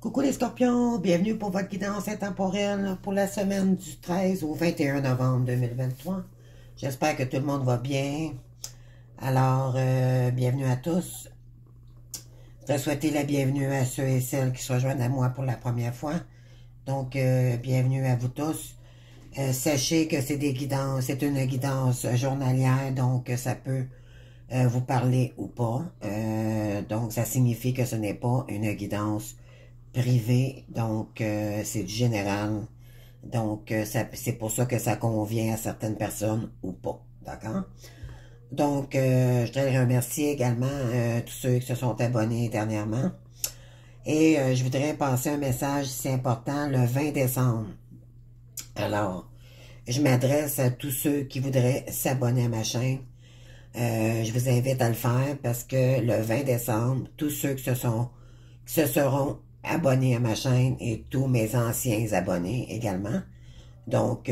Coucou les scorpions, bienvenue pour votre guidance intemporelle pour la semaine du 13 au 21 novembre 2023. J'espère que tout le monde va bien. Alors, bienvenue à tous. Je voudrais souhaiter la bienvenue à ceux et celles qui se rejoignent à moi pour la première fois. Donc, bienvenue à vous tous. Sachez que c'est des guidances, c'est une guidance journalière, donc ça peut vous parler ou pas. Donc, ça signifie que ce n'est pas une guidance privé, donc c'est du général. Donc, c'est pour ça que ça convient à certaines personnes ou pas, d'accord? Donc, je voudrais remercier également tous ceux qui se sont abonnés dernièrement. Et je voudrais passer un message si important le 20 décembre. Alors, je m'adresse à tous ceux qui voudraient s'abonner à ma chaîne. Je vous invite à le faire parce que le 20 décembre, tous ceux qui se seront abonnés à ma chaîne et tous mes anciens abonnés également. Donc,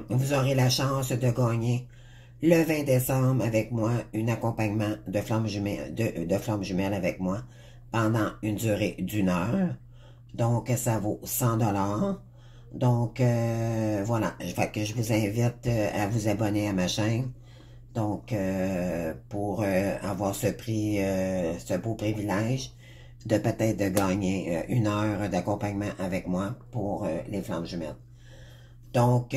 vous aurez la chance de gagner le 20 décembre avec moi un accompagnement de flammes jumelles avec moi pendant une durée d'1 heure. Donc, ça vaut 100 $. Donc, voilà. Fait que je vous invite à vous abonner à ma chaîne. Donc, pour avoir ce prix, ce beau privilège de peut-être de gagner 1 heure d'accompagnement avec moi pour les flammes jumelles. Donc,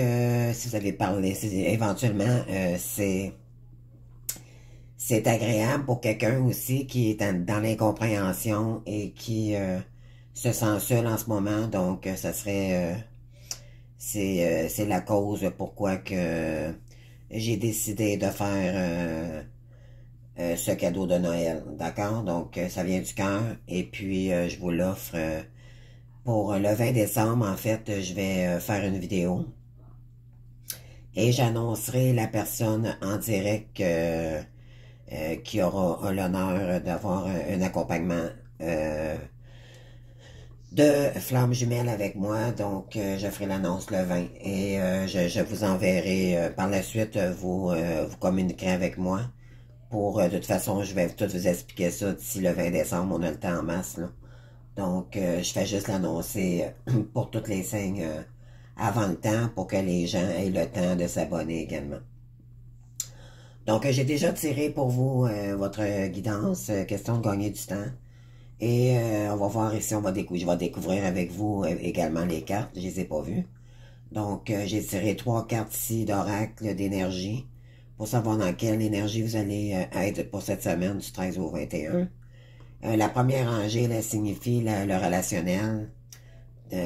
si vous avez parlé, éventuellement, c'est agréable pour quelqu'un aussi qui est dans l'incompréhension et qui se sent seul en ce moment. Donc, ça serait, c'est la cause pourquoi que j'ai décidé de faire ce cadeau de Noël, d'accord? Donc, ça vient du cœur et puis je vous l'offre pour le 20 décembre. En fait, je vais faire une vidéo et j'annoncerai la personne en direct qui aura l'honneur d'avoir un accompagnement de flammes jumelles avec moi. Donc, je ferai l'annonce le 20 et je vous enverrai par la suite, vous communiquerez avec moi. De toute façon, je vais tout vous expliquer ça d'ici le 20 décembre. On a le temps en masse, là. Donc, je fais juste l'annoncer pour toutes les signes avant le temps pour que les gens aient le temps de s'abonner également. Donc, j'ai déjà tiré pour vous votre guidance, question de gagner du temps. Et on va voir ici, je vais découvrir avec vous également les cartes. Je les ai pas vues. Donc, j'ai tiré 3 cartes ici d'oracle d'énergie pour savoir dans quelle énergie vous allez être pour cette semaine du 13 au 21. La première rangée, là, signifie le relationnel,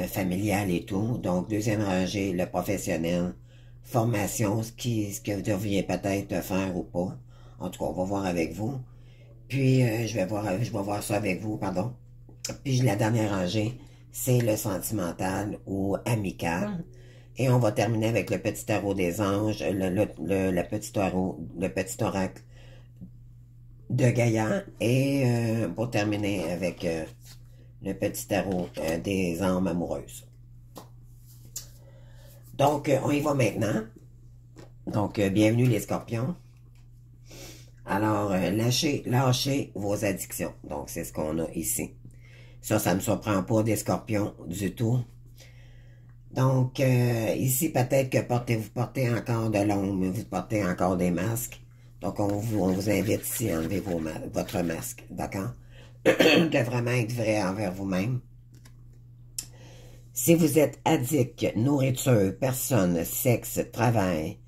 familial et tout. Donc, deuxième rangée, le professionnel, formation, ce que vous devriez peut-être faire ou pas. En tout cas, on va voir avec vous. Puis, je vais voir ça avec vous, pardon. Puis, la dernière rangée, c'est le sentimental ou amical. Et on va terminer avec le petit tarot des anges, le petit oracle de Gaïa. Et pour terminer avec le petit tarot des âmes amoureuses. Donc, on y va maintenant. Donc, bienvenue les scorpions. Alors, lâchez vos addictions. Donc, c'est ce qu'on a ici. Ça ne surprend pas des scorpions du tout. Donc, ici, peut-être que vous portez encore de l'ombre, vous portez encore des masques. Donc, on vous invite ici à enlever votre masque, d'accord? De vraiment être vrai envers vous-même. Si vous êtes addict, nourriture, personne, sexe, travail,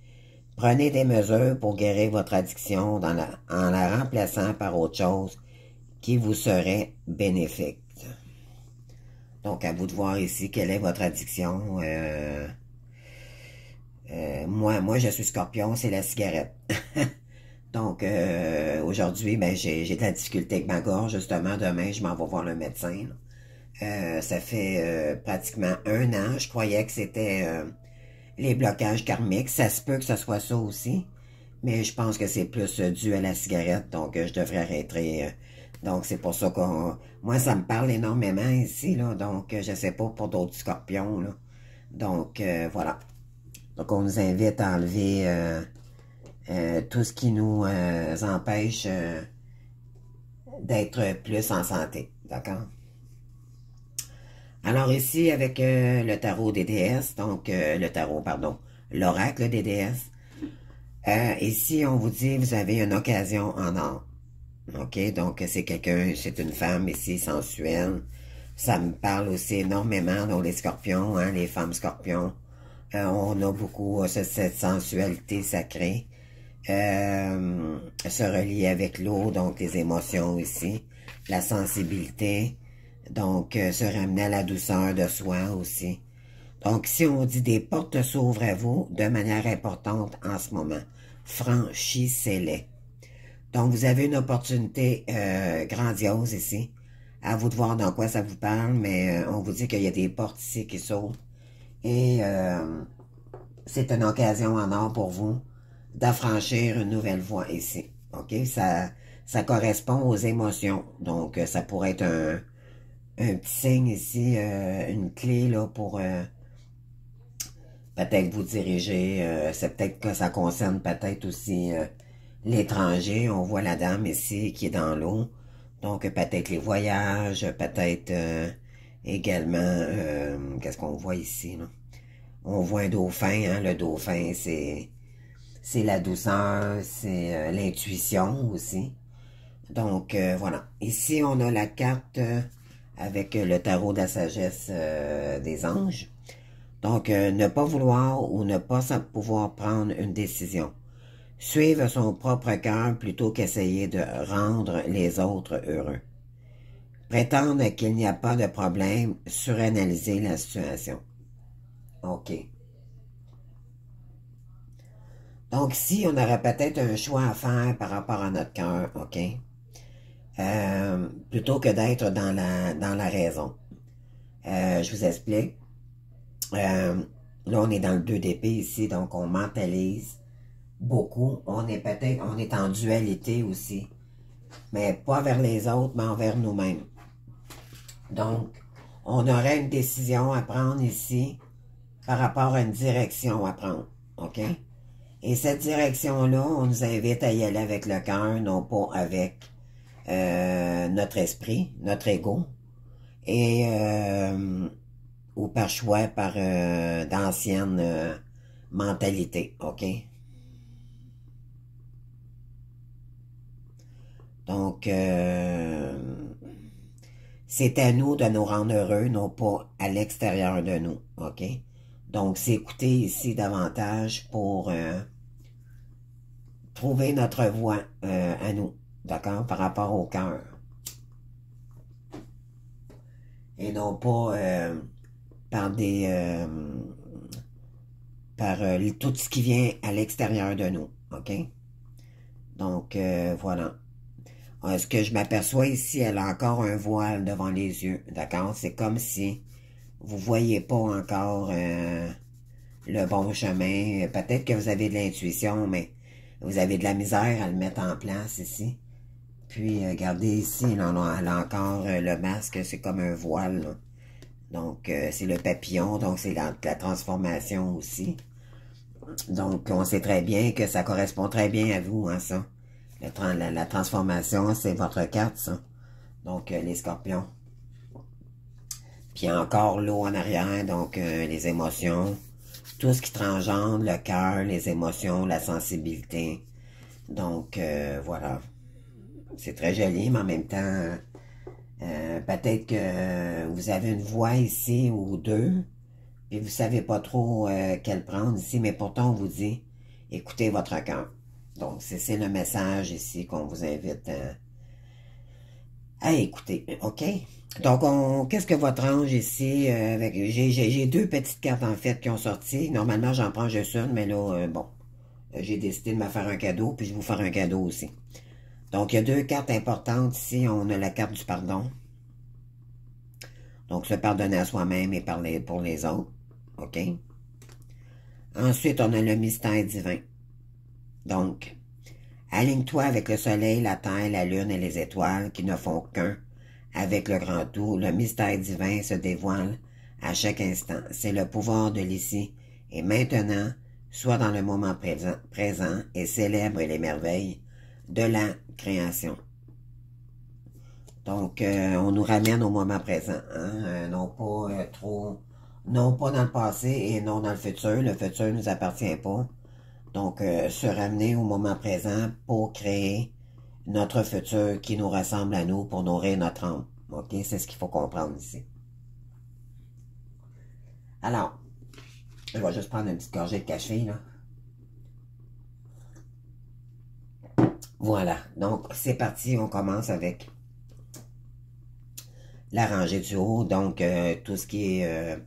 prenez des mesures pour guérir votre addiction en la remplaçant par autre chose qui vous serait bénéfique. Donc, à vous de voir ici quelle est votre addiction. Moi, je suis scorpion, c'est la cigarette. Donc, aujourd'hui, ben, j'ai de la difficulté avec ma gorge. Justement, demain, je m'en vais voir le médecin. Ça fait pratiquement 1 an. Je croyais que c'était les blocages karmiques. Ça se peut que ce soit ça aussi. Mais je pense que c'est plus dû à la cigarette. Donc, je devrais arrêter. Donc, c'est pour ça que moi, ça me parle énormément ici, là. Donc, je sais pas pour d'autres scorpions, là. Donc, voilà. Donc, on nous invite à enlever tout ce qui nous empêche d'être plus en santé. D'accord? Alors ici, avec le tarot des déesses, donc le tarot, pardon, l'oracle des déesses, ici, on vous dit, vous avez une occasion en or. OK? Donc, c'est quelqu'un, c'est une femme ici, sensuelle. Ça me parle aussi énormément, donc les scorpions, hein, les femmes scorpions. On a beaucoup cette sensualité sacrée. Se relier avec l'eau, donc les émotions ici. La sensibilité. Donc, se ramener à la douceur de soi aussi. Donc, si on dit des portes s'ouvrent à vous de manière importante en ce moment, franchissez-les. Donc, vous avez une opportunité grandiose ici. À vous de voir dans quoi ça vous parle, mais on vous dit qu'il y a des portes ici qui s'ouvrent. Et c'est une occasion en or pour vous d'affranchir une nouvelle voie ici. OK? Ça correspond aux émotions. Donc, ça pourrait être un petit signe ici, une clé là pour peut-être vous diriger. C'est peut-être que ça concerne peut-être aussi l'étranger. On voit la dame ici qui est dans l'eau. Donc peut-être les voyages, peut-être également, qu'est-ce qu'on voit ici, là? On voit un dauphin, hein? Le dauphin, c'est la douceur, c'est l'intuition aussi. Donc voilà. Ici, on a la carte avec le tarot de la sagesse des anges. Donc, ne pas vouloir ou ne pas pouvoir prendre une décision. Suivre son propre cœur plutôt qu'essayer de rendre les autres heureux. Prétendre qu'il n'y a pas de problème, suranalyser la situation. OK. Donc, ici, on aurait peut-être un choix à faire par rapport à notre cœur, OK? Plutôt que d'être dans la raison. Je vous explique. Là, on est dans le 2 d'épée ici, donc on mentalise beaucoup. On est en dualité aussi. Mais pas vers les autres, mais envers nous-mêmes. Donc, on aurait une décision à prendre ici par rapport à une direction à prendre. OK? Et cette direction-là, on nous invite à y aller avec le cœur, non pas avec notre esprit, notre ego. Et ou par choix, par d'anciennes mentalités. OK? Donc, c'est à nous de nous rendre heureux, non pas à l'extérieur de nous, OK? Donc, c'est écouter ici davantage pour trouver notre voie à nous, d'accord? Par rapport au cœur. Et non pas par tout ce qui vient à l'extérieur de nous, OK? Donc, voilà. Ce que je m'aperçois ici, elle a encore un voile devant les yeux, d'accord? C'est comme si vous voyez pas encore le bon chemin. Peut-être que vous avez de l'intuition, mais vous avez de la misère à le mettre en place ici. Puis, regardez ici, elle a encore le masque, c'est comme un voile, là. Donc, c'est le papillon, donc c'est la transformation aussi. Donc, on sait très bien que ça correspond très bien à vous, hein, ça. La transformation, c'est votre carte, ça. Donc, les scorpions. Puis encore l'eau en arrière, donc les émotions. Tout ce qui transgendre, le cœur, les émotions, la sensibilité. Donc, voilà. C'est très joli, mais en même temps, peut-être que vous avez une voix ici ou deux, et vous savez pas trop quelle prendre ici, mais pourtant on vous dit, écoutez votre cœur. Donc, c'est le message ici qu'on vous invite à écouter, OK? Donc, qu'est-ce que votre ange ici, j'ai deux petites cartes en fait qui ont sorti. Normalement, j'en prends juste une, mais là, bon, j'ai décidé de me faire un cadeau, puis je vais vous faire un cadeau aussi. Donc, il y a deux cartes importantes ici. On a la carte du pardon. Donc, se pardonner à soi-même et parler pour les autres. OK? Ensuite, on a le mystère divin. Donc, aligne-toi avec le soleil, la terre, la lune et les étoiles qui ne font qu'un avec le grand tout. Le mystère divin se dévoile à chaque instant. C'est le pouvoir de l'ici et maintenant, soit dans le moment présent et célèbre les merveilles de la création. Donc, on nous ramène au moment présent, hein? Non pas non pas dans le passé et non dans le futur. Le futur ne nous appartient pas. Donc, se ramener au moment présent pour créer notre futur qui nous ressemble à nous pour nourrir notre âme. OK? C'est ce qu'il faut comprendre ici. Alors, je vais juste prendre une petite gorgée de café, là. Voilà. Donc, c'est parti. On commence avec la rangée du haut. Donc, tout ce qui est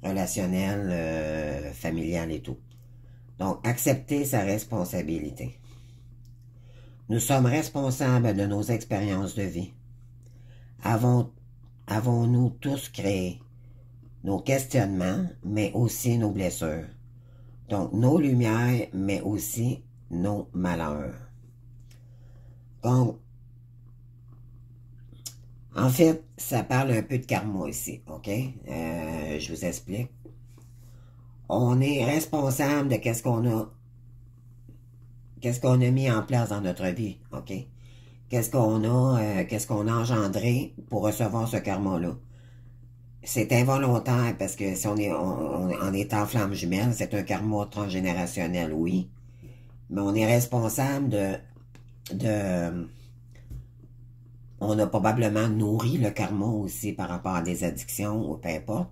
relationnel, familial et tout. Donc, accepter sa responsabilité. Nous sommes responsables de nos expériences de vie. Avons-nous tous créé nos questionnements, mais aussi nos blessures? Donc, nos lumières, mais aussi nos malheurs. Donc, en fait, ça parle un peu de karma ici, OK? Je vous explique. On est responsable de qu'est-ce qu'on a mis en place dans notre vie, OK? Qu'est-ce qu'on a engendré pour recevoir ce karma-là? C'est involontaire parce que si on est en flamme jumelle, c'est un karma transgénérationnel, oui. Mais on est responsable on a probablement nourri le karma aussi par rapport à des addictions ou peu importe.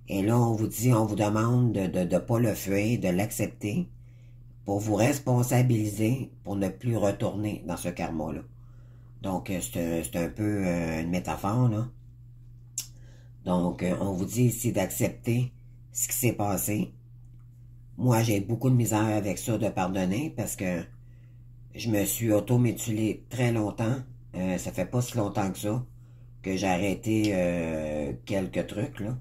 Et là, on vous demande de ne pas le fuir, de l'accepter pour vous responsabiliser pour ne plus retourner dans ce karma-là. Donc, c'est un peu une métaphore, là. Donc, on vous dit ici d'accepter ce qui s'est passé. Moi, j'ai beaucoup de misère avec ça de pardonner parce que je me suis auto-mutilé très longtemps. Ça fait pas si longtemps que ça que j'ai arrêté quelques trucs, là.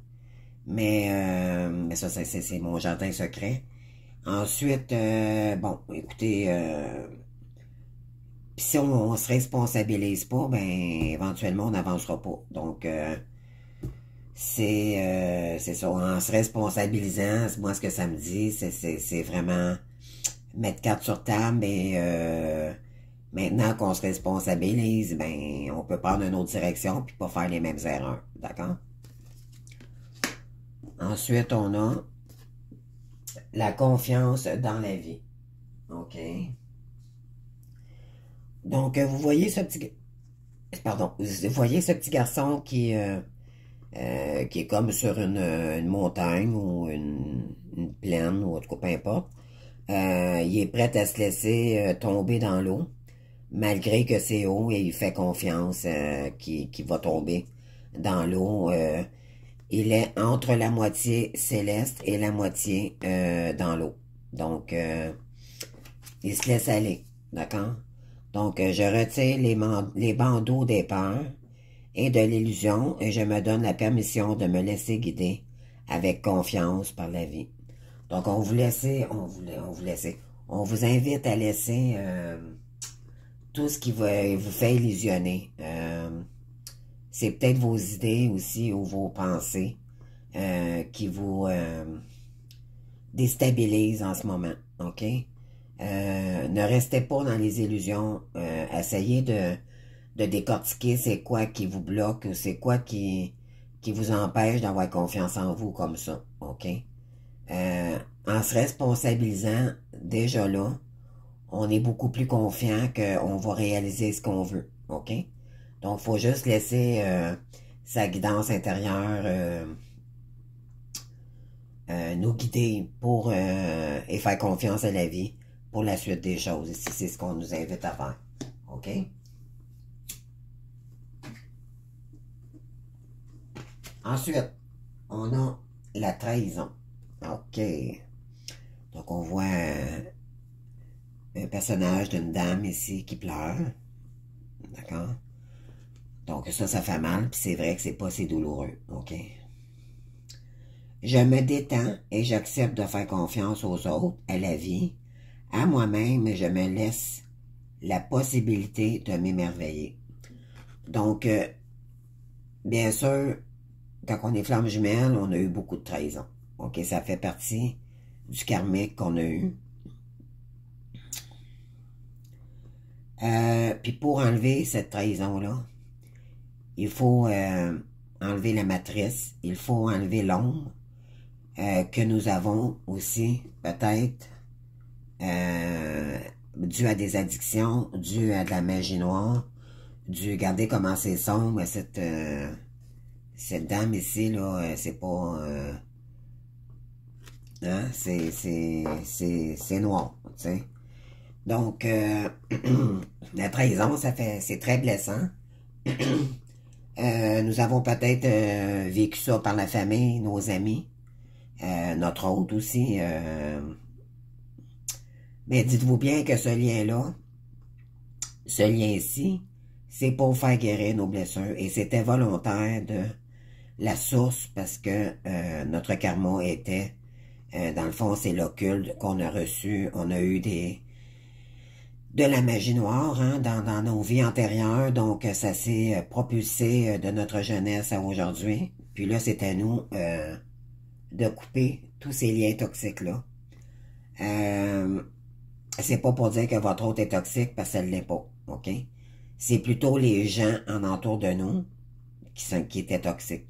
Mais ça, c'est mon jardin secret. Ensuite, bon, écoutez, si on se responsabilise pas, ben, éventuellement, on n'avancera pas. Donc, c'est ça, en se responsabilisant, moi, ce que ça me dit, c'est vraiment mettre carte sur table et maintenant qu'on se responsabilise, ben, on peut prendre une autre direction puis pas faire les mêmes erreurs. D'accord? Ensuite, on a la confiance dans la vie. OK? Donc, vous voyez ce petit... Pardon. Vous voyez ce petit garçon qui est comme sur une montagne ou une plaine ou en tout cas, peu importe. Il est prêt à se laisser tomber dans l'eau, malgré que c'est haut et il fait confiance qu'il va tomber dans l'eau. Il est entre la moitié céleste et la moitié dans l'eau. Donc, il se laisse aller. D'accord? Donc, je retire les bandeaux des peurs et de l'illusion et je me donne la permission de me laisser guider avec confiance par la vie. Donc, on vous invite à laisser tout ce qui vous fait illusionner. C'est peut-être vos idées aussi ou vos pensées qui vous déstabilisent en ce moment. OK? Ne restez pas dans les illusions. Essayez de décortiquer c'est quoi qui vous bloque ou c'est quoi qui vous empêche d'avoir confiance en vous comme ça. OK? En se responsabilisant, déjà là, on est beaucoup plus confiant qu'on va réaliser ce qu'on veut. OK? Donc, il faut juste laisser sa guidance intérieure nous guider pour et faire confiance à la vie pour la suite des choses. Ici, c'est ce qu'on nous invite à faire. OK? Ensuite, on a la trahison. OK. Donc, on voit un personnage d'une dame ici qui pleure. D'accord? Donc, ça fait mal, puis c'est vrai que c'est pas si douloureux. OK? Je me détends et j'accepte de faire confiance aux autres, à la vie, à moi-même, et je me laisse la possibilité de m'émerveiller. Donc, bien sûr, quand on est flamme jumelle, on a eu beaucoup de trahison. OK, ça fait partie du karmique qu'on a eu. Puis pour enlever cette trahison-là, il faut enlever la matrice, il faut enlever l'ombre que nous avons aussi, peut-être, dû à des addictions, dû à de la magie noire, dû, regardez comment c'est sombre, cette dame ici, là, c'est pas... hein, c'est noir, tu sais. Donc, la trahison, c'est très blessant. Nous avons peut-être vécu ça par la famille, nos amis, notre hôte aussi. Mais dites-vous bien que ce lien-là, ce lien-ci, c'est pour faire guérir nos blessures. Et c'était volontaire de la source parce que notre karma était, dans le fond, c'est l'occulte qu'on a reçu. On a eu de la magie noire hein, dans nos vies antérieures. Donc, ça s'est propulsé de notre jeunesse à aujourd'hui. Puis là, c'est à nous de couper tous ces liens toxiques-là. C'est pas pour dire que votre hôte est toxique parce que ça ne l'est pas, OK? C'est plutôt les gens en entour de nous qui étaient toxiques.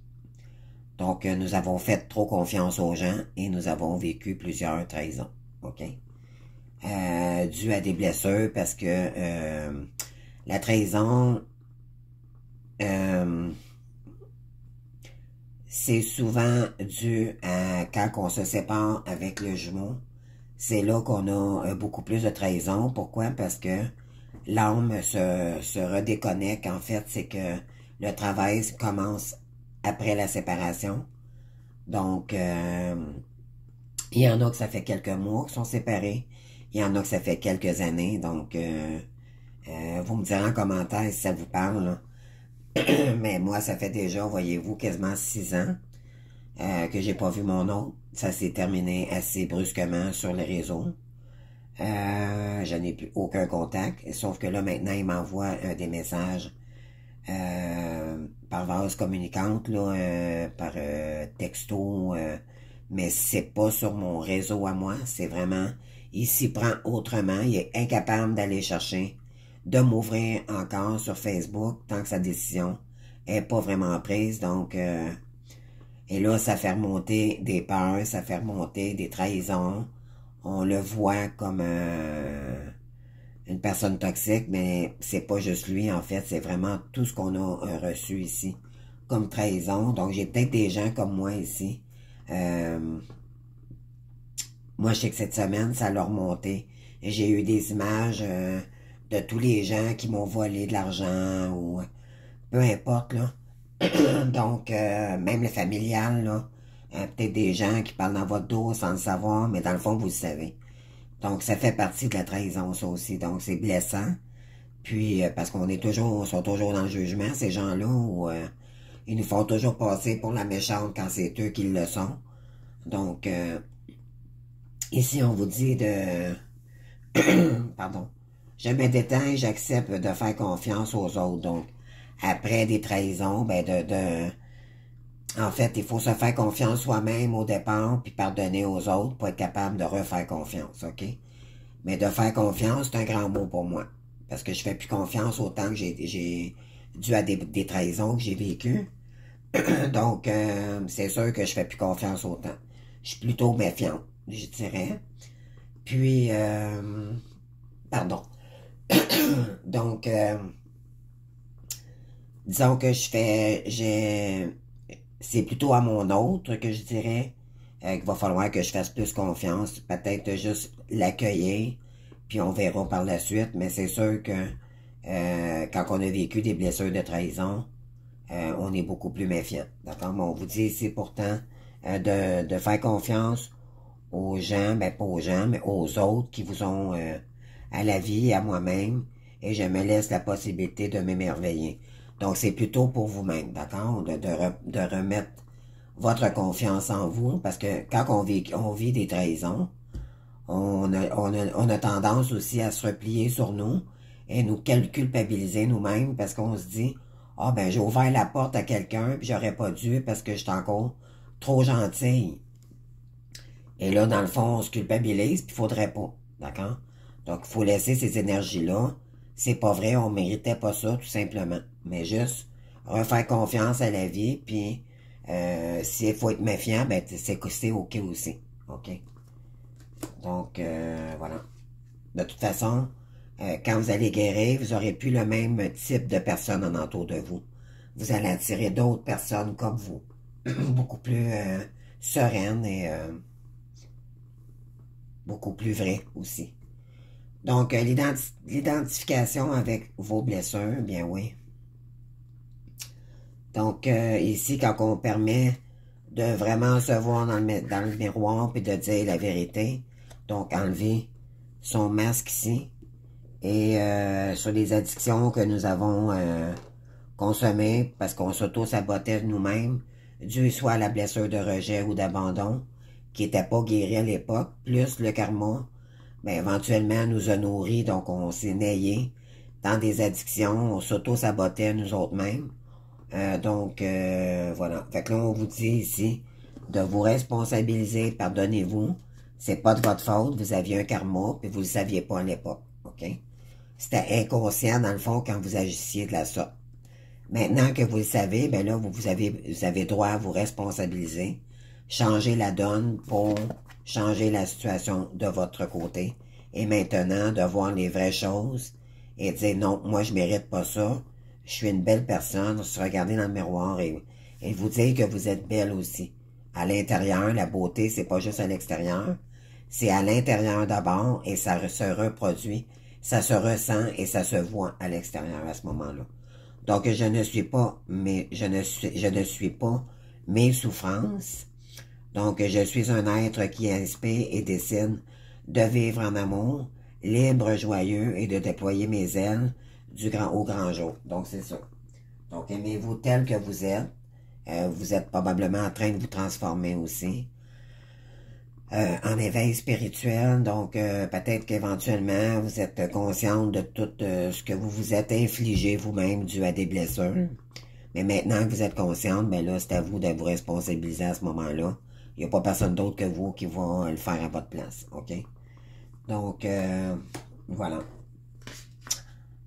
Donc, nous avons fait trop confiance aux gens et nous avons vécu plusieurs trahisons, OK? Dû à des blessures parce que la trahison, c'est souvent dû à quand on se sépare avec le jumeau. C'est là qu'on a beaucoup plus de trahison. Pourquoi? Parce que l'âme se redéconnecte. En fait, c'est que le travail commence après la séparation. Donc, il y en a que ça fait quelques mois qu'ils sont séparés. Il y en a que ça fait quelques années. Donc, vous me direz en commentaire si ça vous parle. Là. Mais moi, ça fait déjà, voyez-vous, quasiment 6 ans que j'ai pas vu mon autre. Ça s'est terminé assez brusquement sur les réseaux. Je n'ai plus aucun contact. Sauf que là, maintenant, il m'envoie des messages par vase communicante, là, par texto. Mais c'est pas sur mon réseau à moi. C'est vraiment... Il s'y prend autrement. Il est incapable d'aller chercher, de m'ouvrir encore sur Facebook tant que sa décision est pas vraiment prise. Donc... et là, ça fait remonter des peurs, ça fait remonter des trahisons. On le voit comme une personne toxique, mais c'est pas juste lui, en fait. C'est vraiment tout ce qu'on a reçu ici comme trahison. Donc, j'ai peut-être des gens comme moi ici. Moi, je sais que cette semaine, ça l'a remonté. Et j'ai eu des images de tous les gens qui m'ont volé de l'argent ou peu importe, là. Donc, même le familial, là, peut-être des gens qui parlent dans votre dos sans le savoir, mais dans le fond, vous le savez. Donc, ça fait partie de la trahison, ça aussi. Donc, c'est blessant. Puis, parce qu'on est toujours, sont toujours dans le jugement, ces gens-là, où ils nous font toujours passer pour la méchante quand c'est eux qui le sont. Donc, ici, on vous dit de... Pardon. Je me détends et j'accepte de faire confiance aux autres. Donc, après des trahisons, ben en fait, il faut se faire confiance soi-même au départ, puis pardonner aux autres pour être capable de refaire confiance, OK? Mais de faire confiance, c'est un grand mot pour moi. Parce que je fais plus confiance autant que j'ai dû à des trahisons que j'ai vécues. Donc, c'est sûr que je fais plus confiance autant. Je suis plutôt méfiante, je dirais. Puis, pardon. Donc, disons que c'est plutôt à mon autre que je dirais qu'il va falloir que je fasse plus confiance, peut-être juste l'accueillir, puis on verra par la suite, mais c'est sûr que quand on a vécu des blessures de trahison, on est beaucoup plus méfiant, d'accord? Mais on vous dit ici pourtant de faire confiance aux gens, ben pas aux gens, mais aux autres qui vous ont à la vie et à moi-même, et je me laisse la possibilité de m'émerveiller. Donc, c'est plutôt pour vous-même, d'accord? De remettre votre confiance en vous, parce que quand on vit des trahisons, on a tendance aussi à se replier sur nous et nous culpabiliser nous-mêmes parce qu'on se dit, ah ben j'ai ouvert la porte à quelqu'un puis j'aurais pas dû parce que j'étais encore trop gentille. Et là, dans le fond, on se culpabilise puis il faudrait pas, d'accord? Donc, il faut laisser ces énergies-là. C'est pas vrai, on méritait pas ça, tout simplement. Mais juste refaire confiance à la vie, puis s'il faut être méfiant, ben c'est OK aussi. OK? Donc, voilà. De toute façon, quand vous allez guérir, vous n'aurez plus le même type de personnes en entour de vous. Vous allez attirer d'autres personnes comme vous, beaucoup plus sereines et beaucoup plus vraies aussi. Donc, l'identification avec vos blessures, bien oui. Donc, ici, quand on permet de vraiment se voir dans le miroir puis de dire la vérité, donc enlever son masque ici et sur les addictions que nous avons consommées parce qu'on s'auto-sabotait nous-mêmes, dû soit à la blessure de rejet ou d'abandon qui n'était pas guérie à l'époque, plus le karma, ben, éventuellement nous a nourris, donc on s'est naillé dans des addictions, on s'auto-sabotait nous autres mêmes. Voilà. Fait que là, on vous dit ici de vous responsabiliser, pardonnez-vous. C'est pas de votre faute, vous aviez un karma, puis vous le saviez pas à l'époque. OK? C'était inconscient, dans le fond, quand vous agissiez de la sorte. Maintenant que vous le savez, ben là, vous avez droit à vous responsabiliser, changer la donne pour changer la situation de votre côté. Et maintenant, de voir les vraies choses et dire non, moi je mérite pas ça, je suis une belle personne, se regarder dans le miroir et vous dire que vous êtes belle aussi. À l'intérieur, la beauté, c'est pas juste à l'extérieur, c'est à l'intérieur d'abord et ça se reproduit, ça se ressent et ça se voit à l'extérieur à ce moment-là. Donc, je ne suis pas mes souffrances. Donc, je suis un être qui inspire et décide de vivre en amour, libre, joyeux et de déployer mes ailes au grand jour. Donc, c'est ça. Donc, aimez-vous tel que vous êtes. Vous êtes probablement en train de vous transformer aussi en éveil spirituel. Donc, peut-être qu'éventuellement, vous êtes consciente de tout ce que vous vous êtes infligé vous-même dû à des blessures. Mais maintenant que vous êtes consciente, ben là, c'est à vous de vous responsabiliser à ce moment-là. Il n'y a pas personne d'autre que vous qui va le faire à votre place. OK? Donc, voilà.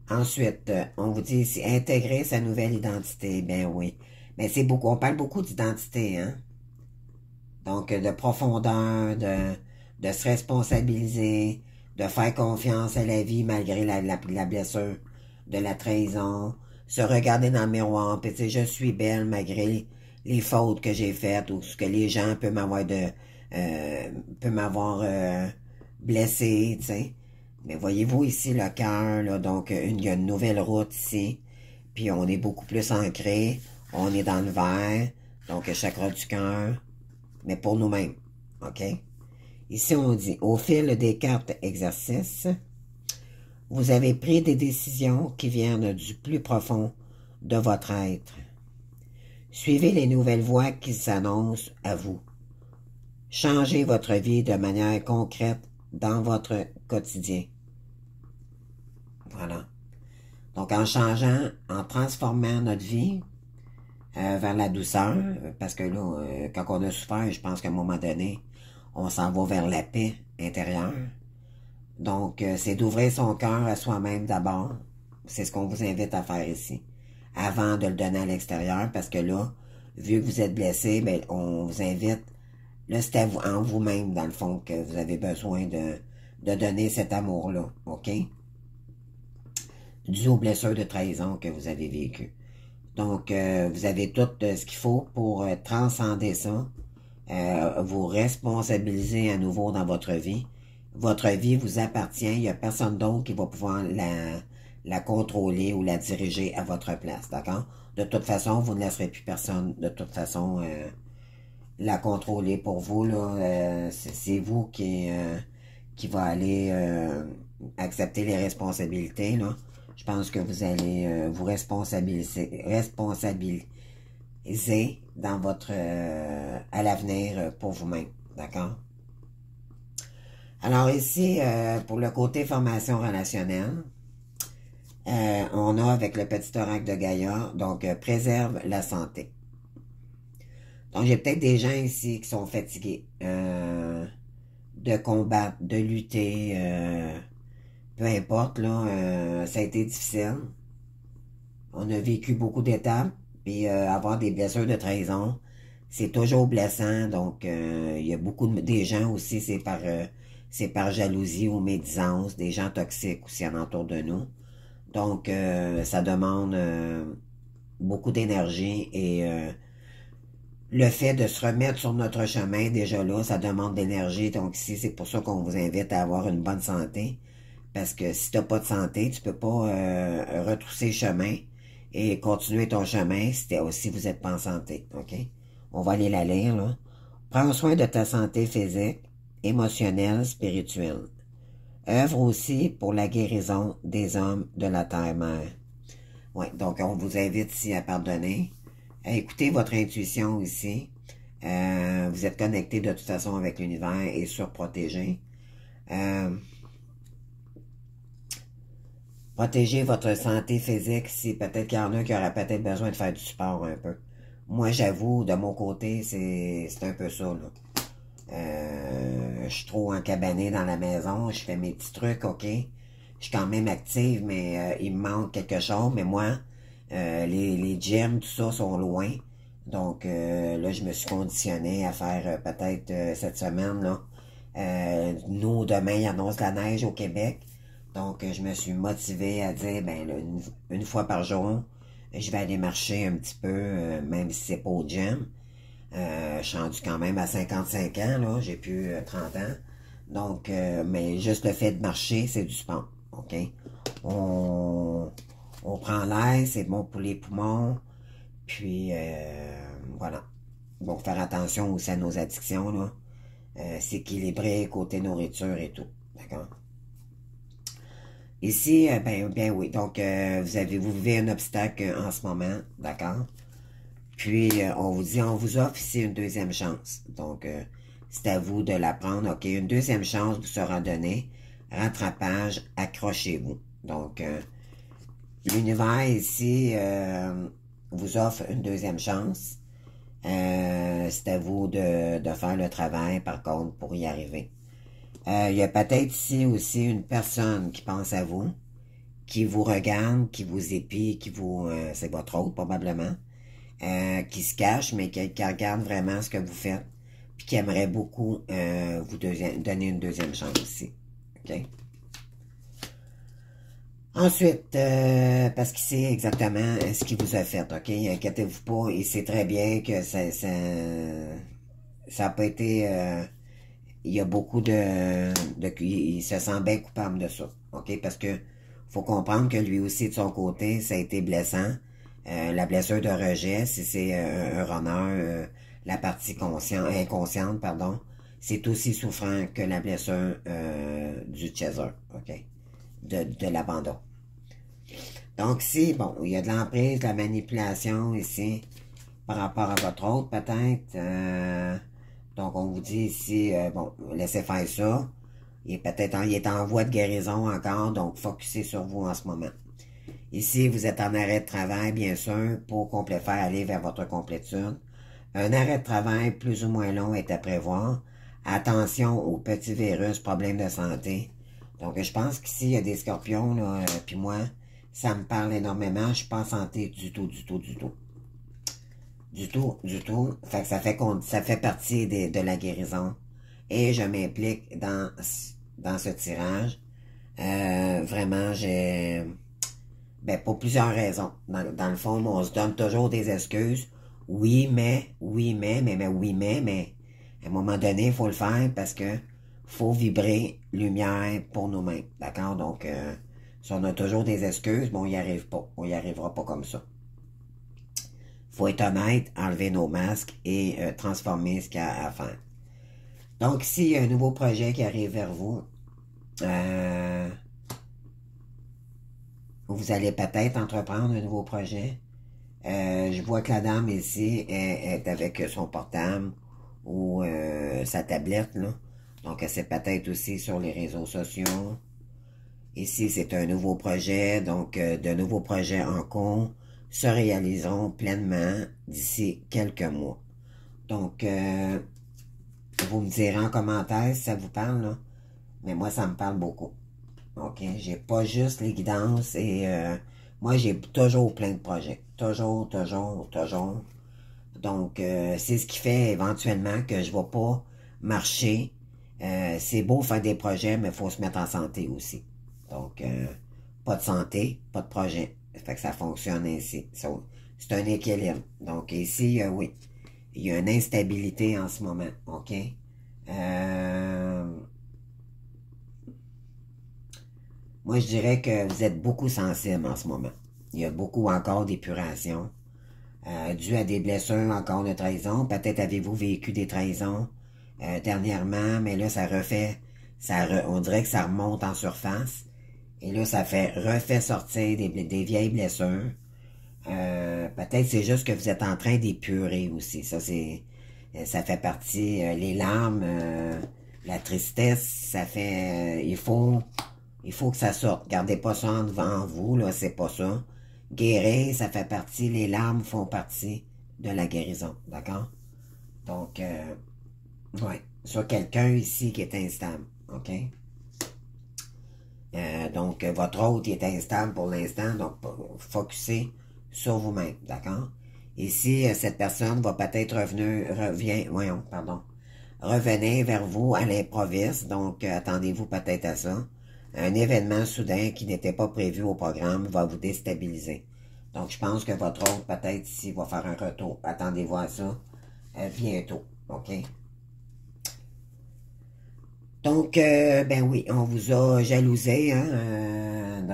Ensuite, on vous dit ici, intégrer sa nouvelle identité. Ben oui. Mais c'est beaucoup, on parle beaucoup d'identité, hein? Donc, de profondeur, de se responsabiliser, de faire confiance à la vie malgré la blessure, de la trahison, se regarder dans le miroir, puis tu sais, je suis belle malgré les fautes que j'ai faites ou ce que les gens peuvent m'avoir blessé, tu sais. Mais voyez-vous ici le cœur, là, donc il y a une nouvelle route ici, puis on est beaucoup plus ancré, on est dans le vert, donc chakra du cœur, mais pour nous-mêmes, OK? Ici, on dit, au fil des cartes exercices, vous avez pris des décisions qui viennent du plus profond de votre être. Suivez les nouvelles voies qui s'annoncent à vous. Changez votre vie de manière concrète dans votre quotidien. Voilà. Donc, en changeant, en transformant notre vie vers la douceur, parce que là, quand on a souffert, je pense qu'à un moment donné, on s'en va vers la paix intérieure. Donc, c'est d'ouvrir son cœur à soi-même d'abord. C'est ce qu'on vous invite à faire ici. Avant de le donner à l'extérieur, parce que là, vu que vous êtes blessé, ben, on vous invite, là, c'est en vous-même, dans le fond, que vous avez besoin de donner cet amour-là, OK? Dû aux blessures de trahison que vous avez vécues. Donc, vous avez tout ce qu'il faut pour transcender ça, vous responsabiliser à nouveau dans votre vie. Votre vie vous appartient, il n'y a personne d'autre qui va pouvoir la contrôler ou la diriger à votre place, d'accord? De toute façon, vous ne laisserez plus personne, de toute façon, la contrôler pour vous, là. C'est vous qui va aller accepter les responsabilités, là. Je pense que vous allez vous responsabiliser dans votre à l'avenir pour vous-même, d'accord? Alors ici, pour le côté formation relationnelle, on a avec le petit oracle de Gaïa, donc préserve la santé. Donc j'ai peut-être des gens ici qui sont fatigués de combattre, de lutter, peu importe, là, ça a été difficile. On a vécu beaucoup d'étapes, Puis avoir des blessures de trahison, c'est toujours blessant. Donc, il y a beaucoup des gens aussi, c'est par jalousie ou médisance, des gens toxiques aussi alentour de nous. Donc, ça demande beaucoup d'énergie et le fait de se remettre sur notre chemin, déjà là, ça demande d'énergie. Donc ici, c'est pour ça qu'on vous invite à avoir une bonne santé. Parce que si tu n'as pas de santé, tu peux pas retrousser le chemin et continuer ton chemin si vous n'êtes pas en santé. OK? On va aller la lire, là. Prends soin de ta santé physique, émotionnelle, spirituelle. Œuvre aussi pour la guérison des hommes de la terre-mère. Ouais, donc on vous invite ici à pardonner. Écoutez votre intuition ici. Vous êtes connecté de toute façon avec l'univers et surprotégé. Protégez votre santé physique si peut-être qu'il y en a qui auraient peut-être besoin de faire du sport un peu. Moi, j'avoue, de mon côté, c'est un peu ça, là. Je suis trop encabané dans la maison, je fais mes petits trucs, ok. Je suis quand même active, mais il me manque quelque chose. Mais moi, les gyms, tout ça, sont loin. Donc là, je me suis conditionné à faire peut-être cette semaine, là. Nous, demain, il annonce la neige au Québec. Donc, je me suis motivé à dire, ben là, une fois par jour, je vais aller marcher un petit peu, même si c'est pas au gym. Je suis rendu quand même à 55 ans, là, j'ai plus 30 ans. Donc, mais juste le fait de marcher, c'est du sport, OK? On prend l'air, c'est bon pour les poumons, puis voilà. Donc, faire attention aussi à nos addictions, là. S'équilibrer côté nourriture et tout, d'accord? Ici, ben oui, donc vous vivez un obstacle en ce moment, d'accord? Puis, on vous dit, on vous offre ici une deuxième chance. Donc, c'est à vous de la prendre. OK, une deuxième chance vous sera donnée. Rattrapage, accrochez-vous. Donc, l'univers ici vous offre une deuxième chance. C'est à vous de faire le travail, par contre, pour y arriver. Il y a peut-être ici aussi une personne qui pense à vous, qui vous regarde, qui vous épie, c'est votre autre probablement, qui se cache, mais qui regarde vraiment ce que vous faites, puis qui aimerait beaucoup vous donner une deuxième chance aussi. OK? Ensuite, parce qu'il sait exactement ce qu'il vous a fait, OK? Inquiétez-vous pas, il sait très bien que ça n'a pas été... il y a beaucoup il se sent bien coupable de ça, OK? Parce que faut comprendre que lui aussi, de son côté, ça a été blessant. La blessure de rejet, si c'est un runner, la partie inconsciente, pardon, c'est aussi souffrant que la blessure du chaser, OK? De l'abandon. Donc, si, bon, il y a de l'emprise, de la manipulation ici, par rapport à votre autre, peut-être. Donc, on vous dit ici, bon, laissez faire ça. Il est en voie de guérison encore, donc focussez sur vous en ce moment. Ici, vous êtes en arrêt de travail, bien sûr, pour faire aller vers votre complétude. Un arrêt de travail plus ou moins long est à prévoir. Attention aux petits virus, problèmes de santé. Donc, je pense qu'ici, il y a des scorpions, là, puis moi, ça me parle énormément. Je suis pas en santé du tout, du tout, du tout. Du tout, du tout. Fait que ça fait partie de la guérison. Et je m'implique dans ce tirage. Vraiment, pour plusieurs raisons. Dans le fond, on se donne toujours des excuses. Oui, mais, à un moment donné, il faut le faire parce que faut vibrer lumière pour nous-mêmes. D'accord? Donc, si on a toujours des excuses, bon, on n'y arrive pas. On n'y arrivera pas comme ça. Faut être honnête, enlever nos masques et transformer ce qu'il y a à faire. Donc, ici, il y a un nouveau projet qui arrive vers vous. Vous allez peut-être entreprendre un nouveau projet. Je vois que la dame ici est avec son portable ou sa tablette, là. Donc, c'est peut-être aussi sur les réseaux sociaux. Ici, c'est un nouveau projet. Donc, de nouveaux projets en cours se réaliseront pleinement d'ici quelques mois. Donc, vous me direz en commentaire si ça vous parle, là. Mais moi, ça me parle beaucoup. OK? J'ai pas juste les guidances et Moi, j'ai toujours plein de projets. Toujours, toujours, toujours. Donc, c'est ce qui fait éventuellement que je ne vais pas marcher. C'est beau faire des projets, mais il faut se mettre en santé aussi. Donc, pas de santé, pas de projet. Ça fait que ça fonctionne ainsi. C'est un équilibre. Donc, ici, oui, il y a une instabilité en ce moment. OK? Moi, je dirais que vous êtes beaucoup sensible en ce moment. Il y a beaucoup encore d'épuration. Dû à des blessures encore de trahison. Peut-être avez-vous vécu des trahisons dernièrement, mais là, ça refait, on dirait que ça remonte en surface. Et là, ça refait sortir des vieilles blessures. Peut-être c'est juste que vous êtes en train d'épurer aussi. Ça fait partie, les larmes, la tristesse, ça fait, il faut que ça sorte. Gardez pas ça devant vous, là, c'est pas ça. Guérir, ça fait partie, les larmes font partie de la guérison, d'accord? Donc, ouais, sur quelqu'un ici qui est instable, ok? Donc, votre hôte est instable pour l'instant, donc, focussez sur vous-même, d'accord? Ici, cette personne va peut-être revenir vers vous à l'improviste, donc attendez-vous peut-être à ça. Un événement soudain qui n'était pas prévu au programme va vous déstabiliser. Donc, je pense que votre hôte, peut-être ici, va faire un retour. Attendez-vous à ça bientôt, OK? Donc, ben oui, on vous a jalousé, hein,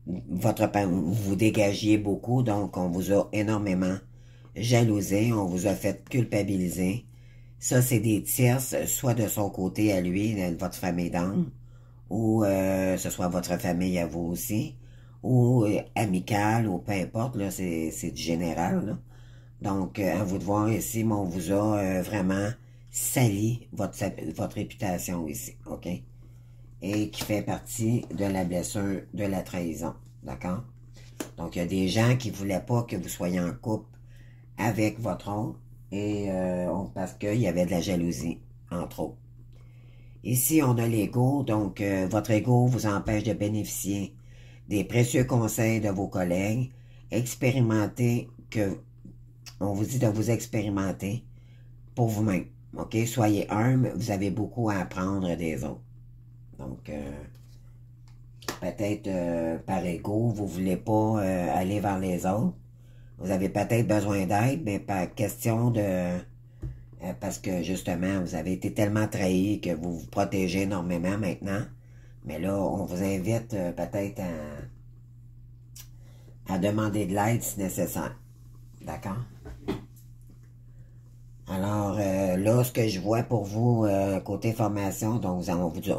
vous dégagiez beaucoup, donc on vous a énormément jalousé, on vous a fait culpabiliser. Ça, c'est des tierces, soit de son côté à lui, de votre famille d'âme, ou ce soit votre famille à vous aussi, ou amicale, ou peu importe, là, c'est du général, là. Donc, à vous de voir ici, mais on vous a vraiment sali votre réputation ici, OK? Et qui fait partie de la blessure de la trahison, d'accord? Donc, il y a des gens qui ne voulaient pas que vous soyez en couple avec votre oncle, et parce qu'il y avait de la jalousie, entre autres. Ici, on a l'ego, donc votre ego vous empêche de bénéficier des précieux conseils de vos collègues. On vous dit de vous expérimenter pour vous-même. OK? Soyez humble, vous avez beaucoup à apprendre des autres. Donc, peut-être par ego, vous ne voulez pas aller vers les autres. Vous avez peut-être besoin d'aide, mais par question de... parce que justement, vous avez été tellement trahi que vous vous protégez énormément maintenant. Mais là, on vous invite peut-être à demander de l'aide si nécessaire. D'accord? Alors, là, ce que je vois pour vous, côté formation, donc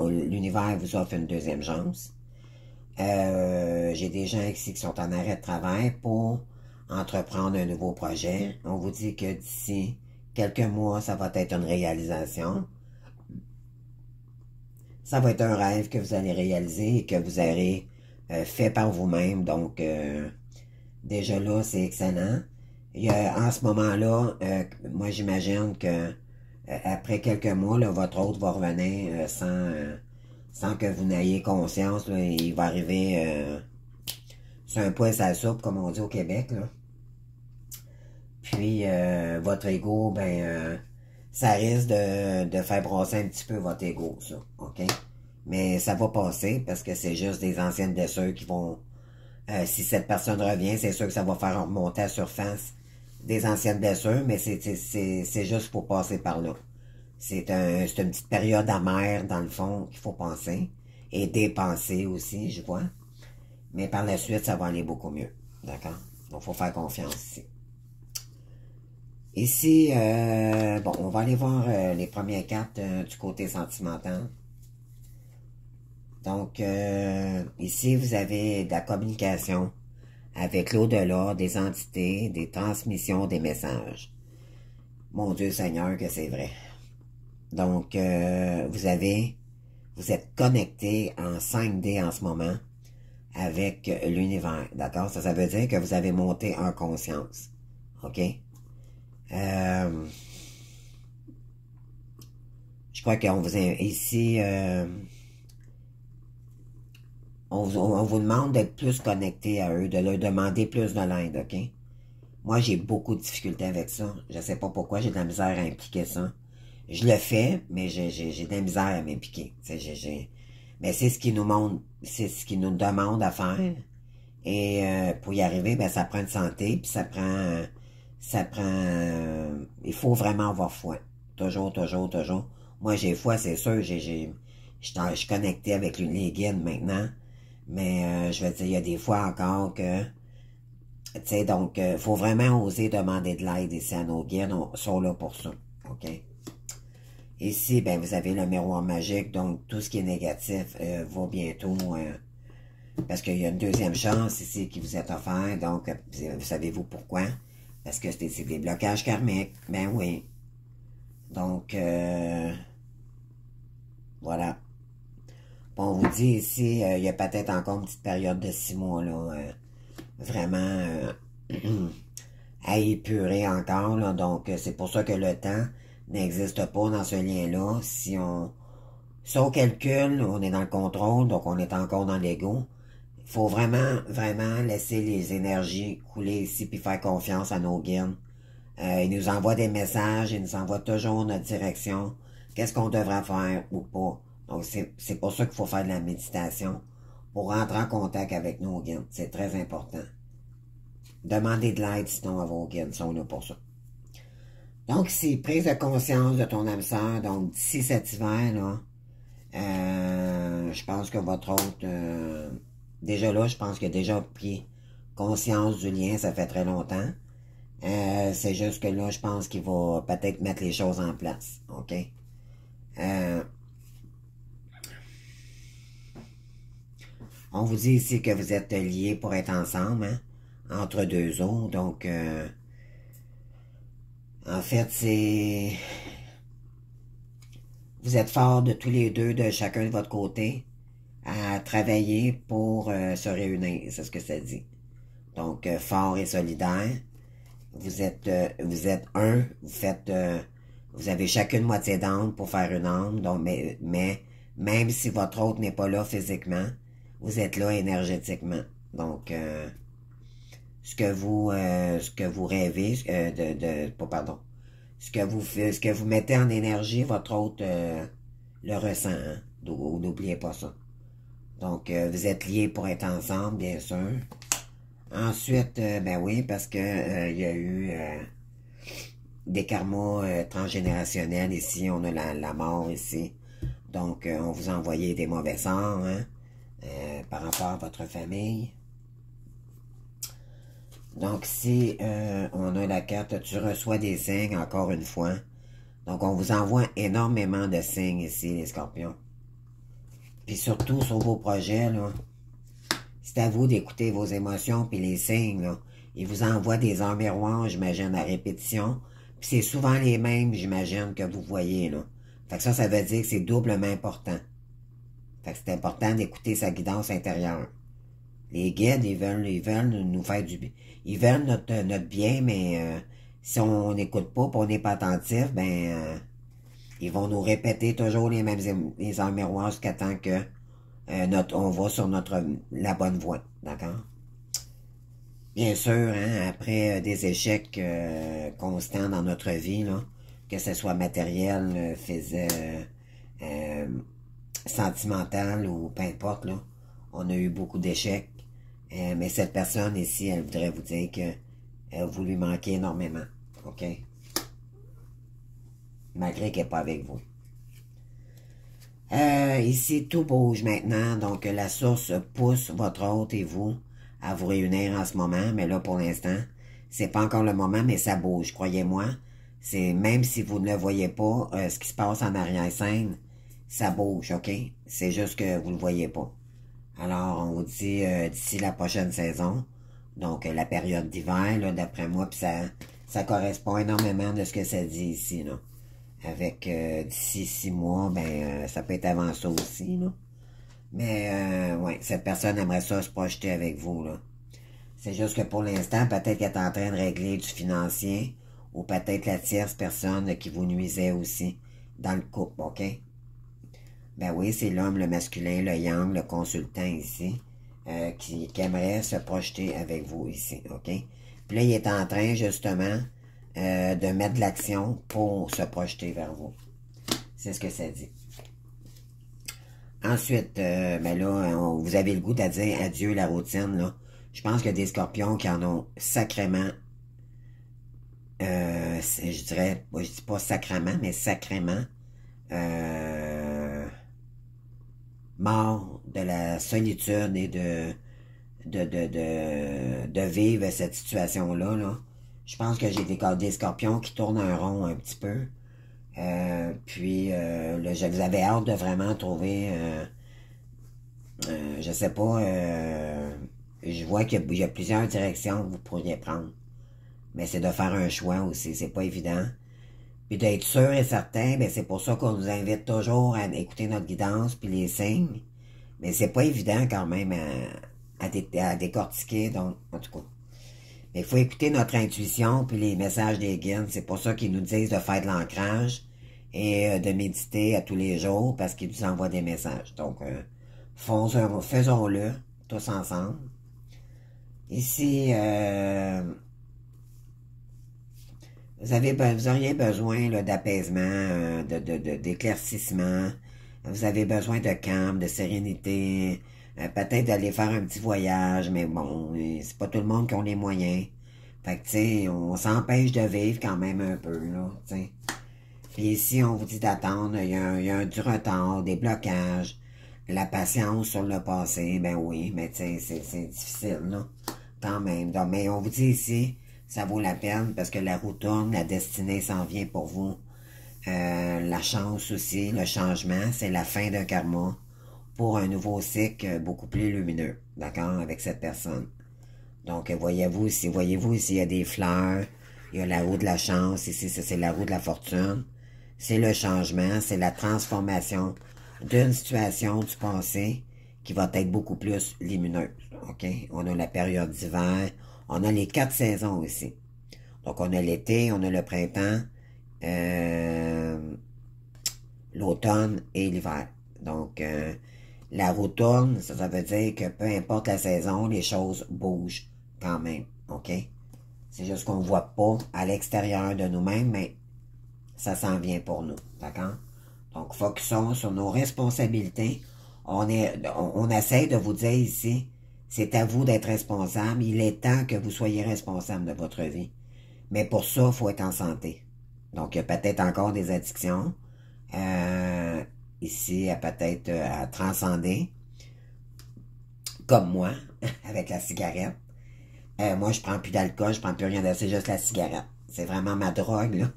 l'univers vous offre une deuxième chance. J'ai des gens ici qui sont en arrêt de travail pour entreprendre un nouveau projet. On vous dit que d'ici quelques mois, ça va être une réalisation. Ça va être un rêve que vous allez réaliser et que vous aurez fait par vous-même. Donc, déjà là, c'est excellent. En ce moment-là, moi j'imagine que après quelques mois, là, votre hôte va revenir sans que vous n'ayez conscience. Là, il va arriver sur un poil à la soupe, comme on dit au Québec. Là. Puis votre ego, ça risque de faire brasser un petit peu votre ego, ça. OK? Mais ça va passer parce que c'est juste des anciennes blessures qui vont... si cette personne revient, c'est sûr que ça va faire remonter à la surface des anciennes blessures, mais c'est juste pour passer par là. C'est une petite période amère, dans le fond, qu'il faut penser. Et dépenser aussi, je vois. Mais par la suite, ça va aller beaucoup mieux. D'accord? Donc, il faut faire confiance ici. Ici, bon, on va aller voir les premières cartes du côté sentimental. Donc, ici, vous avez de la communication avec l'au-delà, des entités, des transmissions, des messages. Mon Dieu Seigneur, que c'est vrai. Donc, vous êtes connecté en 5D en ce moment avec l'univers, d'accord? Ça veut dire que vous avez monté en conscience, OK? Je crois qu'on vous a ici, on vous demande d'être plus connecté à eux, de leur demander plus de l'aide, OK? Moi, j'ai beaucoup de difficultés avec ça. Je sais pas pourquoi, j'ai de la misère à impliquer ça. Je le fais, mais j'ai de la misère à m'impliquer. Mais c'est ce qui nous montre, c'est ce qui nous demande à faire. Et pour y arriver, ben ça prend une santé, puis il faut vraiment avoir foi. Toujours, toujours, toujours. Moi, j'ai foi, c'est sûr, je suis connecté avec les guides maintenant, mais je veux dire, il y a des fois encore que, tu sais, donc, faut vraiment oser demander de l'aide ici à nos guides, on sont là pour ça, OK? Ici, ben, vous avez le miroir magique, donc tout ce qui est négatif va bientôt, parce qu'il y a une deuxième chance ici qui vous est offerte, donc, savez-vous pourquoi? Parce que c'est des blocages karmiques, ben oui. Donc, voilà. Bon, on vous dit ici, il y a peut-être encore une petite période de 6 mois, là, vraiment à épurer encore, là, donc c'est pour ça que le temps n'existe pas dans ce lien-là. Si on calcule, on est dans le contrôle, donc on est encore dans l'ego. Il faut vraiment, vraiment laisser les énergies couler ici, puis faire confiance à nos guides. Ils nous envoient des messages, ils nous envoient toujours notre direction, qu'est-ce qu'on devrait faire ou pas. Donc, c'est pour ça qu'il faut faire de la méditation, pour rentrer en contact avec nos guides. C'est très important. Demandez de l'aide, sinon à vos guides, ils sont là pour ça. Donc, c'est prise de conscience de ton âme sœur. Donc, d'ici cet hiver, là, je pense que votre hôte, déjà là, je pense qu'il a déjà pris conscience du lien, ça fait très longtemps. C'est juste que là, je pense qu'il va peut-être mettre les choses en place, OK? On vous dit ici que vous êtes liés pour être ensemble, hein, entre deux eaux, donc, en fait, c'est... Vous êtes forts de tous les deux, de chacun de votre côté, à travailler pour se réunir, c'est ce que ça dit. Donc, fort et solidaire. Vous êtes un, vous avez chacune moitié d'âme pour faire une âme, donc, mais même si votre autre n'est pas là physiquement, vous êtes là énergétiquement. Donc, ce que vous rêvez, pardon, ce que vous mettez en énergie, votre autre le ressent, hein? N'oubliez pas ça. Donc, vous êtes liés pour être ensemble, bien sûr. Ensuite, ben oui, parce que il y a eu des karmas transgénérationnels ici. On a la mort ici. Donc, on vous a envoyé des mauvais sorts, hein, par rapport à votre famille. Donc, si on a la carte, tu reçois des signes, encore une fois. Donc, on vous envoie énormément de signes ici, les scorpions. Puis surtout sur vos projets, là, c'est à vous d'écouter vos émotions puis les signes, là. Ils vous envoient des heures miroirs, j'imagine, à répétition. Puis c'est souvent les mêmes, j'imagine, que vous voyez, là. Fait que ça veut dire que c'est doublement important. Fait que c'est important d'écouter sa guidance intérieure. Les guides, ils veulent nous faire du bien. Ils veulent notre bien, mais si on n'écoute pas, puis on n'est pas attentif, ben ils vont nous répéter toujours les mêmes les heures miroirs jusqu'à temps que on va sur la bonne voie, d'accord? Bien sûr, hein, après des échecs constants dans notre vie, là, que ce soit matériel, euh, sentimental ou peu importe, là, on a eu beaucoup d'échecs. Mais cette personne ici, elle voudrait vous dire que vous lui manquez énormément, OK? Malgré qu'elle n'est pas avec vous. Ici, tout bouge maintenant, donc la source pousse votre hôte et vous à vous réunir en ce moment, mais là, pour l'instant, c'est pas encore le moment, mais ça bouge, croyez-moi. C'est même si vous ne le voyez pas, ce qui se passe en arrière-scène, ça bouge, OK? C'est juste que vous ne le voyez pas. Alors, on vous dit d'ici la prochaine saison, donc la période d'hiver, là, d'après moi, puis ça correspond énormément de ce que ça dit ici, là. Avec d'ici 6 mois, ben ça peut être avant ça aussi, là. Mais ouais, cette personne aimerait ça se projeter avec vous, là. C'est juste que pour l'instant, peut-être qu'elle est en train de régler du financier, ou peut-être la tierce personne qui vous nuisait aussi dans le couple, OK? Ben oui, c'est l'homme, le masculin, le yang, le consultant ici, qui aimerait se projeter avec vous ici, OK? Puis là, il est en train, justement, de mettre de l'action pour se projeter vers vous. C'est ce que ça dit. Ensuite, ben là, vous avez le goût de dire adieu la routine, là. Je pense qu'il y a des scorpions qui en ont sacrément, je dirais, je dis pas sacrément, mais sacrément, mort de la solitude et de vivre cette situation-là, là. Je pense que j'ai des scorpions qui tournent un rond un petit peu. Puis, là, je vous avais hâte de vraiment trouver, je sais pas, je vois qu'il y a plusieurs directions que vous pourriez prendre. Mais c'est de faire un choix aussi, c'est pas évident. Puis d'être sûr et certain, ben c'est pour ça qu'on nous invite toujours à écouter notre guidance puis les signes. Mais c'est pas évident quand même à décortiquer, donc, en tout cas. Mais il faut écouter notre intuition puis les messages des guides. C'est pour ça qu'ils nous disent de faire de l'ancrage et de méditer à tous les jours parce qu'ils nous envoient des messages. Donc, faisons-le tous ensemble. Ici, vous auriez besoin d'apaisement, d'éclaircissement. Vous avez besoin de calme, de sérénité. Peut-être d'aller faire un petit voyage, mais bon, c'est pas tout le monde qui a les moyens. Fait que, tu sais, on s'empêche de vivre quand même un peu, là, tu sais. Puis ici, on vous dit d'attendre, il y a du retard, des blocages, la patience sur le passé, ben oui, mais tu sais, c'est difficile, là, quand même. Donc, mais on vous dit ici, ça vaut la peine parce que la roue tourne, la destinée s'en vient pour vous. La chance aussi, le changement, c'est la fin d'un karma pour un nouveau cycle beaucoup plus lumineux, d'accord, avec cette personne. Donc, voyez-vous ici, il y a des fleurs, il y a la roue de la chance, ici, c'est la roue de la fortune. C'est le changement, c'est la transformation d'une situation du passé qui va être beaucoup plus lumineuse, ok? On a la période d'hiver, on a les 4 saisons ici. Donc, on a l'été, on a le printemps, l'automne et l'hiver. Donc, la roue tourne, ça veut dire que peu importe la saison, les choses bougent quand même, OK? C'est juste qu'on ne voit pas à l'extérieur de nous-mêmes, mais ça s'en vient pour nous, d'accord? Donc, focusons sur nos responsabilités. On essaie de vous dire ici, c'est à vous d'être responsable. Il est temps que vous soyez responsable de votre vie. Mais pour ça, il faut être en santé. Donc, il y a peut-être encore des addictions. Ici, peut-être à transcender. Comme moi, avec la cigarette. Moi, je prends plus d'alcool, je prends plus rien d'autre, c'est juste la cigarette. C'est vraiment ma drogue, là.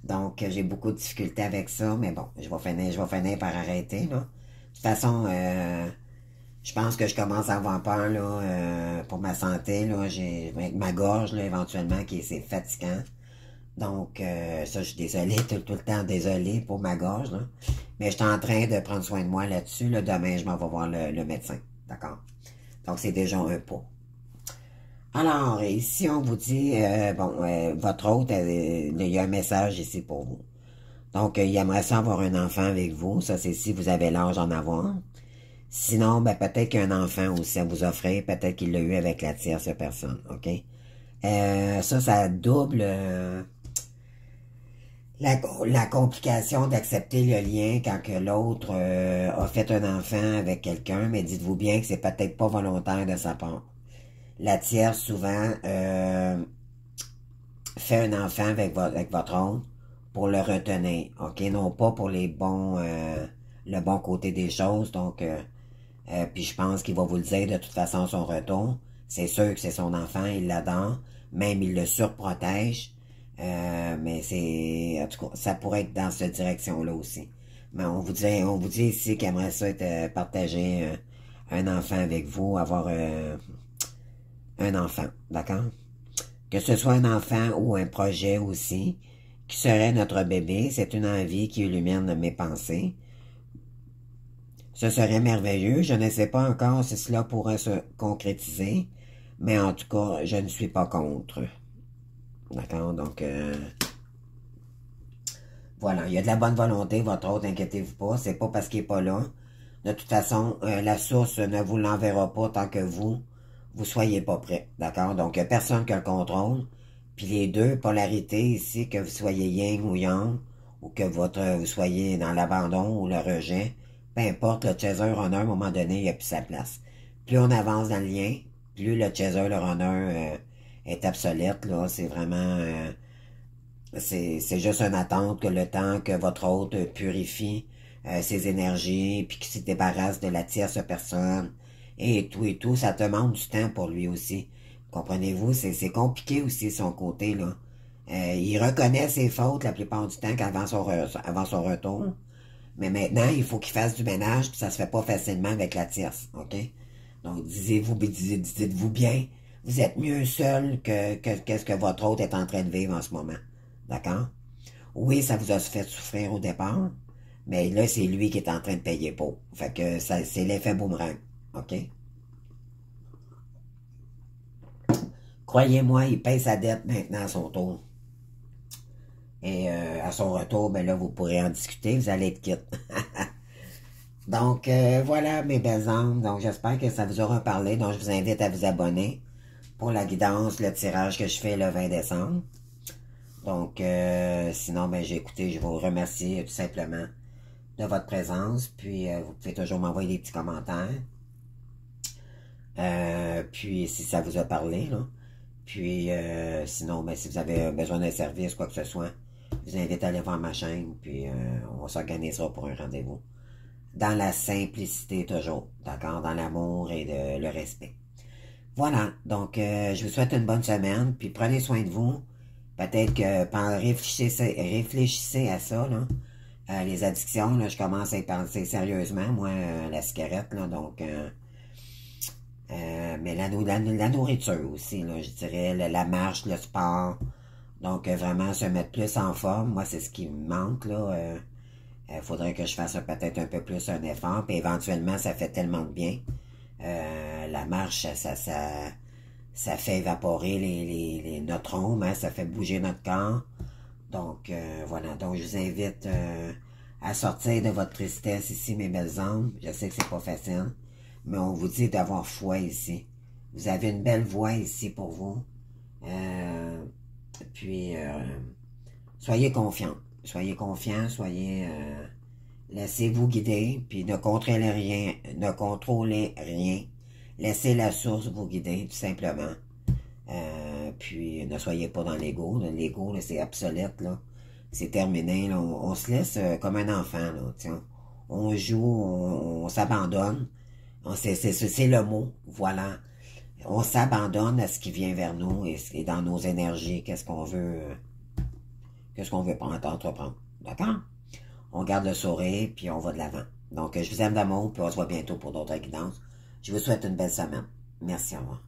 Donc, j'ai beaucoup de difficultés avec ça, mais bon, je vais finir par arrêter, là. De toute façon, je pense que je commence à avoir peur, là, pour ma santé, là. J'ai avec ma gorge, là, éventuellement, c'est fatigant. Donc, ça, je suis désolée, tout le temps désolée pour ma gorge, là. Mais je suis en train de prendre soin de moi là-dessus, là. Demain, je m'en vais voir le médecin, d'accord? Donc, c'est déjà un pas. Alors, ici, on vous dit, votre hôte, il y a un message ici pour vous. Donc, il aimerait ça avoir un enfant avec vous. Ça, c'est si vous avez l'âge d'en avoir. Sinon, ben, peut-être qu'il y a un enfant aussi à vous offrir. Peut-être qu'il l'a eu avec la tierce personne, OK? Ça double la complication d'accepter le lien quand que l'autre a fait un enfant avec quelqu'un, mais dites-vous bien que c'est peut-être pas volontaire de sa part. La tierce, souvent, fait un enfant avec votre autre pour le retenir, ok? Non pas pour le bon côté des choses, donc, puis je pense qu'il va vous le dire de toute façon son retour. C'est sûr que c'est son enfant, il l'adore, même il le surprotège, mais c'est, en tout cas, ça pourrait être dans cette direction-là aussi. Mais on vous dit ici qu'il aimerait ça être partager un enfant avec vous, avoir un enfant, d'accord? Que ce soit un enfant ou un projet aussi, qui serait notre bébé, c'est une envie qui illumine mes pensées. Ce serait merveilleux, je ne sais pas encore si cela pourrait se concrétiser, mais en tout cas, je ne suis pas contre. D'accord? Donc, Voilà, il y a de la bonne volonté, votre autre, inquiétez-vous pas. C'est pas parce qu'il est pas là. De toute façon, la source ne vous l'enverra pas tant que vous soyez pas prêt. D'accord? Donc, il n'y a personne qui a le contrôle. Puis les deux polarités ici, que vous soyez yin ou yang, ou que vous soyez dans l'abandon ou le rejet, peu importe, le chaser runner, à un moment donné, il n'y a plus sa place. Plus on avance dans le lien, plus le chaser, le runner est obsolète, là. C'est vraiment... c'est juste une attente que le temps que votre hôte purifie ses énergies, puis qu'il se débarrasse de la tierce personne, et tout, ça demande du temps pour lui aussi. Comprenez-vous, c'est compliqué aussi son côté, là. Il reconnaît ses fautes la plupart du temps avant son retour, mais maintenant, il faut qu'il fasse du ménage, puis ça se fait pas facilement avec la tierce, ok? Donc, dites-vous bien, vous êtes mieux seul que qu'est-ce que votre hôte est en train de vivre en ce moment. D'accord? Oui, ça vous a fait souffrir au départ, mais là, c'est lui qui est en train de payer pour. Fait que c'est l'effet boomerang. OK? Croyez-moi, il paye sa dette maintenant à son tour. Et à son retour, ben là, vous pourrez en discuter, vous allez être quitte. Donc, voilà mes belles âmes. Donc, j'espère que ça vous aura parlé. Donc, je vous invite à vous abonner pour la guidance, le tirage que je fais le 20 décembre. Donc, sinon, ben, j'ai écouté, je vous remercie tout simplement de votre présence. Puis, vous pouvez toujours m'envoyer des petits commentaires. Puis, si ça vous a parlé, là. Puis, sinon, ben, si vous avez besoin d'un service, quoi que ce soit, je vous invite à aller voir ma chaîne. Puis, on s'organisera pour un rendez-vous. Dans la simplicité, toujours. D'accord? Dans l'amour et le respect. Voilà. Donc, je vous souhaite une bonne semaine. Puis, prenez soin de vous. Peut-être que réfléchissez à ça, là. Les addictions, là, je commence à y penser sérieusement, moi, la cigarette, là, donc... mais la nourriture aussi, là, je dirais, la marche, le sport. Donc, vraiment, se mettre plus en forme. Moi, c'est ce qui me manque, là. Faudrait que je fasse peut-être un peu plus un effort. Puis éventuellement, ça fait tellement de bien. La marche, ça fait évaporer les neutrons, hein, ça fait bouger notre corps. Donc, voilà. Donc, je vous invite à sortir de votre tristesse ici, mes belles âmes. Je sais que c'est pas facile, mais on vous dit d'avoir foi ici. Vous avez une belle voix ici pour vous. Puis, soyez confiants. Soyez confiants, laissez-vous guider, puis ne contrôlez rien. Laissez la source vous guider, tout simplement. Puis, ne soyez pas dans l'ego. L'ego, c'est obsolète, là. C'est terminé, là. On se laisse comme un enfant, là. Tiens. On joue, on s'abandonne. C'est le mot, voilà. On s'abandonne à ce qui vient vers nous et dans nos énergies. Qu'est-ce qu'on veut entreprendre. D'accord? On garde le sourire, puis on va de l'avant. Donc, je vous aime d'amour, puis on se voit bientôt pour d'autres guidances. Je vous souhaite une belle semaine. Merci, au revoir.